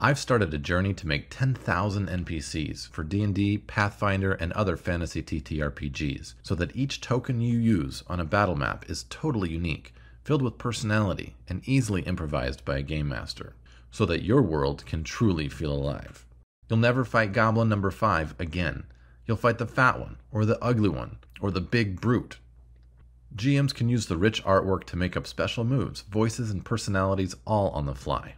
I've started a journey to make 10,000 NPCs for D&D, Pathfinder, and other fantasy TTRPGs, so that each token you use on a battle map is totally unique, filled with personality, and easily improvised by a game master, so that your world can truly feel alive. You'll never fight Goblin number 5 again. You'll fight the fat one, or the ugly one, or the big brute. GMs can use the rich artwork to make up special moves, voices, and personalities all on the fly.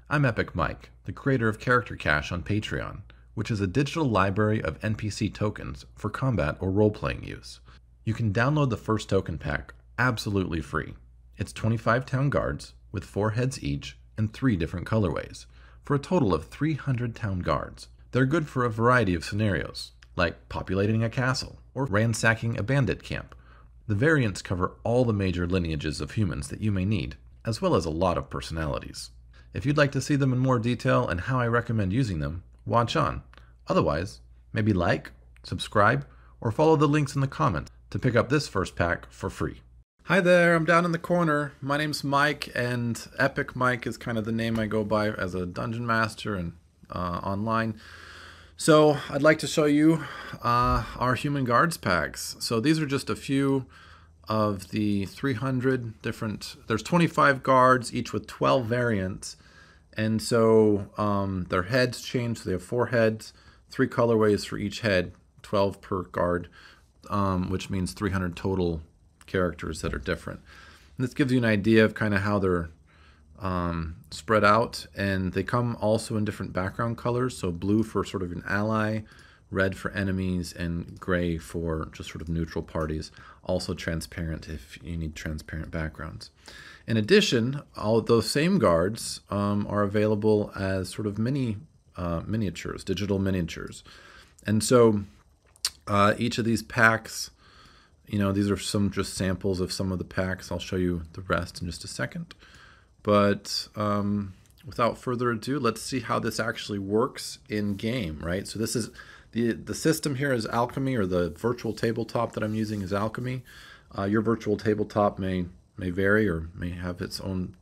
I'm Epic Mike, the creator of Character Cache on Patreon, which is a digital library of NPC tokens for combat or role-playing use. You can download the first token pack absolutely free. It's 25 town guards, with 4 heads each, and 3 different colorways, for a total of 300 town guards. They're good for a variety of scenarios, like populating a castle, or ransacking a bandit camp. The variants cover all the major lineages of humans that you may need, as well as a lot of personalities. If you'd like to see them in more detail and how I recommend using them, watch on. Otherwise, maybe like, subscribe, or follow the links in the comments to pick up this first pack for free. Hi there, I'm down in the corner. My name's Mike, and Epic Mike is kind of the name I go by as a dungeon master and online. So I'd like to show you our Human Guards packs. So these are just a few of the 300 different, there's 25 guards, each with 12 variants. And so their heads change, so they have 4 heads, 3 colorways for each head, 12 per guard, which means 300 total characters that are different. And this gives you an idea of kind of how they're spread out, and they come also in different background colors, so blue for sort of an ally, red for enemies, and gray for just sort of neutral parties, also transparent if you need transparent backgrounds. In addition, all of those same guards are available as sort of mini miniatures, digital miniatures. And so each of these packs, you know, these are some just samples of some of the packs. I'll show you the rest in just a second. But without further ado, let's see how this actually works in game, right? So this is the system here is Alchemy, or the virtual tabletop that I'm using is Alchemy. Your virtual tabletop may vary or may have its own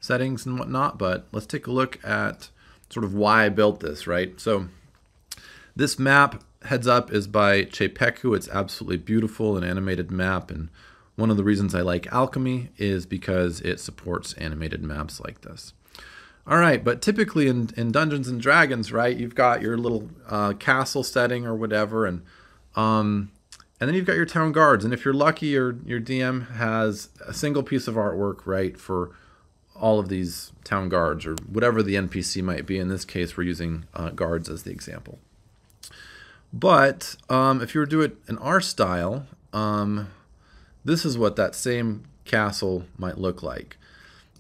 settings and whatnot, but let's take a look at sort of why I built this, right? So this map, heads up, is by Chepeku. It's absolutely beautiful, an animated map, and one of the reasons I like Alchemy is because it supports animated maps like this. All right, but typically in Dungeons and Dragons, right, you've got your little castle setting or whatever, and then you've got your town guards. And if you're lucky, your DM has a single piece of artwork, right, for all of these town guards or whatever the NPC might be. In this case, we're using guards as the example. But if you were to do it in our style, this is what that same castle might look like.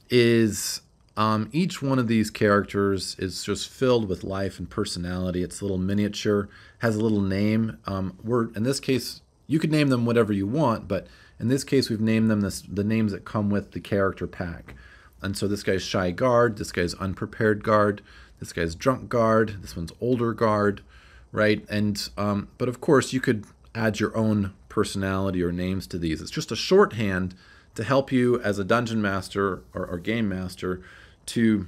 Each one of these characters is just filled with life and personality. It's a little miniature, has a little name. In this case, you could name them whatever you want, but in this case, we've named them the names that come with the character pack. And so this guy's Shy Guard, this guy's Unprepared Guard, this guy's Drunk Guard, this one's Older Guard, right? And but of course, you could add your own personality or names to these. It's just a shorthand to help you as a dungeon master or game master to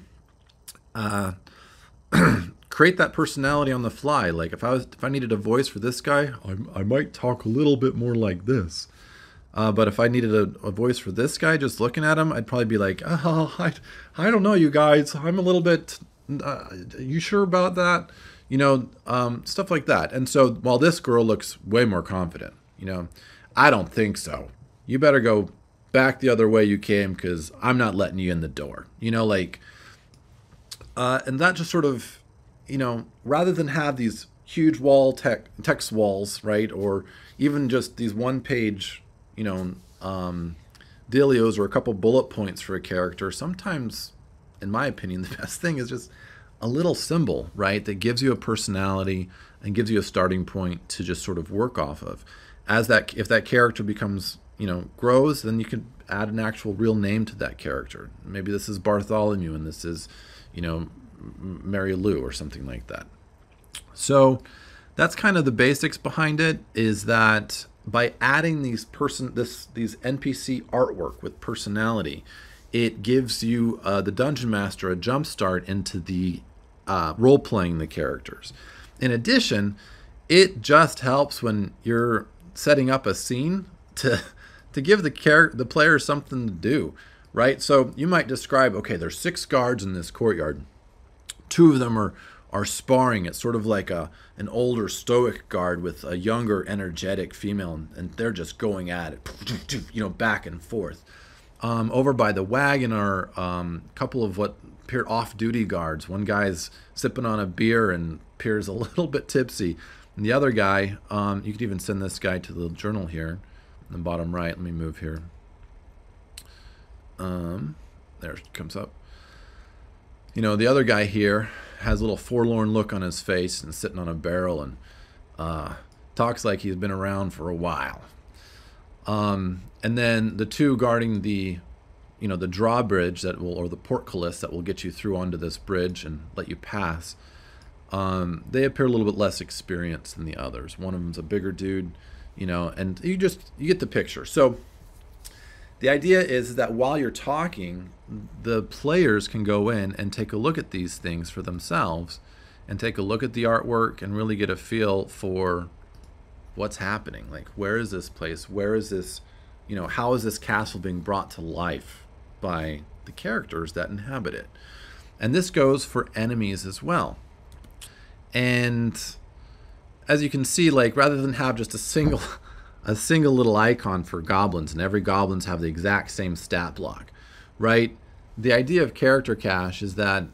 create that personality on the fly. Like if I needed a voice for this guy, I might talk a little bit more like this. But if I needed a voice for this guy, just looking at him, I'd probably be like, oh, I don't know, you guys. I'm a little bit, you sure about that? You know, stuff like that. And so while this girl looks way more confident, you know, I don't think so. You better go back the other way you came, because I'm not letting you in the door. You know, like, and that just sort of, you know, rather than have these huge text walls, right, or even just these one-page, you know, dealios or a couple bullet points for a character, sometimes, in my opinion, the best thing is just a little symbol, right, that gives you a personality and gives you a starting point to just sort of work off of. If that character becomes, you know, grows, then you can add an actual real name to that character. Maybe this is Bartholomew and this is, you know, Mary Lou or something like that. So that's kind of the basics behind it, is that by adding these NPC artwork with personality, it gives you, the Dungeon Master, a jump start into the role-playing the characters. In addition, it just helps when you're setting up a scene to give the player something to do, right? So you might describe, okay, there's 6 guards in this courtyard. 2 of them are sparring. It's sort of like an older stoic guard with a younger energetic female, and they're just going at it, back and forth. Over by the wagon are a couple of what appear off-duty guards. One guy's sipping on a beer and appears a little bit tipsy. And the other guy, you could even send this guy to the journal here in the bottom right. Let me move here. There it comes up. The other guy here has a little forlorn look on his face and sitting on a barrel and talks like he's been around for a while. And then the 2 guarding the drawbridge or the portcullis that will get you through onto this bridge and let you pass. They appear a little bit less experienced than the others. One of them's a bigger dude, and you get the picture. So the idea is that while you're talking, the players can go in and take a look at these things for themselves and take a look at the artwork and really get a feel for what's happening. Like, where is this place? Where is this, how is this castle being brought to life by the characters that inhabit it? And this goes for enemies as well. And as you can see, like, rather than have just a single little icon for goblins, and every goblins have the exact same stat block, right? The idea of character cache is that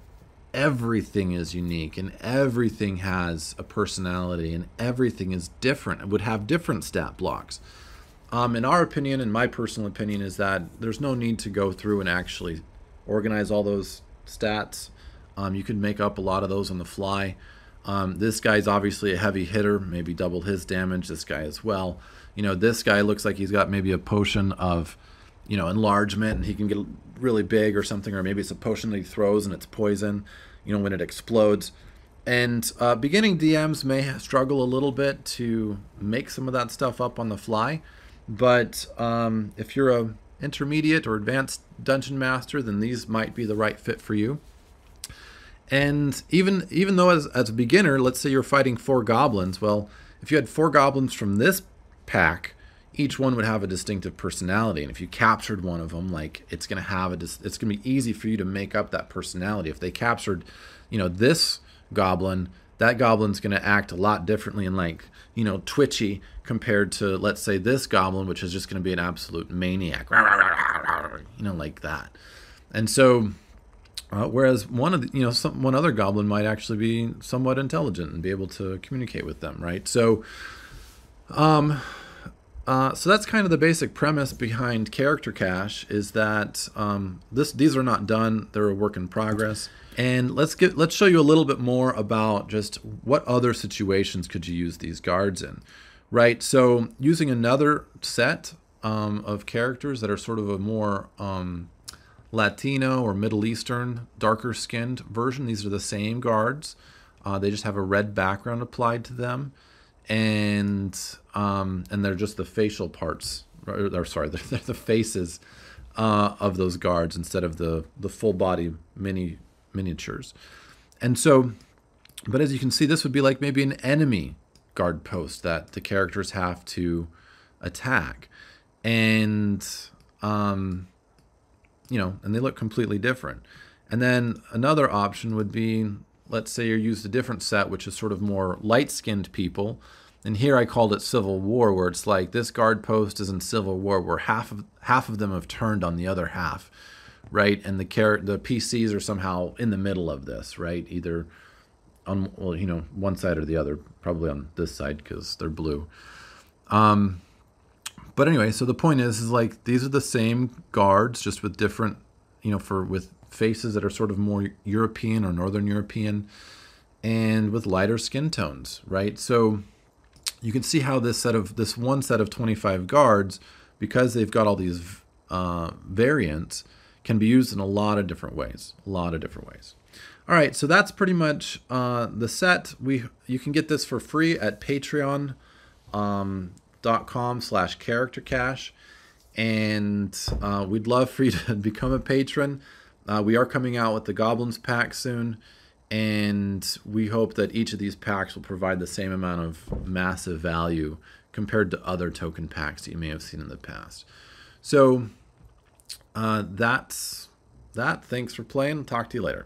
everything is unique and everything has a personality and everything is different and would have different stat blocks. In our opinion, and my personal opinion, is that there's no need to go through and actually organize all those stats. You can make up a lot of those on the fly. This guy's obviously a heavy hitter, maybe double his damage. This guy as well. This guy looks like he's got maybe a potion of, enlargement, and he can get really big or something, or maybe it's a potion that he throws and it's poison, when it explodes. And beginning DMs may struggle a little bit to make some of that stuff up on the fly, but if you're a intermediate or advanced dungeon master, then these might be the right fit for you. And even though as a beginner, let's say you're fighting 4 goblins, well, if you had 4 goblins from this pack, each one would have a distinctive personality, and if you captured one of them, like, it's going to be easy for you to make up that personality. If they captured, this goblin, that goblin's going to act a lot differently and, like, twitchy compared to, let's say, this goblin, which is just going to be an absolute maniac, like that. And so whereas one other goblin might actually be somewhat intelligent and be able to communicate with them, right? So so that's kind of the basic premise behind character cache, is that these are not done; they're a work in progress. And let's show you a little bit more about just what other situations could you use these guards in, right? So using another set of characters that are sort of a more Latino or Middle Eastern, darker skinned version. These are the same guards. They just have a red background applied to them, and they're just the facial parts. They're the faces of those guards instead of the full body miniatures. And so, but as you can see, this would be like maybe an enemy guard post that the characters have to attack, and and they look completely different. And then another option would be, let's say you used a different set, which is sort of more light-skinned people. And here I called it Civil War, where it's like this guard post is in Civil War, where half of them have turned on the other half, right? And the PCs are somehow in the middle of this, right? Either on one side or the other, probably on this side because they're blue. But anyway, so the point is like these are the same guards, just with different, with faces that are sort of more European or Northern European, and with lighter skin tones, right? So you can see how this one set of 25 guards, because they've got all these variants, can be used in a lot of different ways. All right, so that's pretty much the set. You can get this for free at Patreon.com/character cache. and we'd love for you to become a patron. We are coming out with the Goblins pack soon, and we hope that each of these packs will provide the same amount of massive value compared to other token packs that you may have seen in the past. So that's that. Thanks for playing. Talk to you later.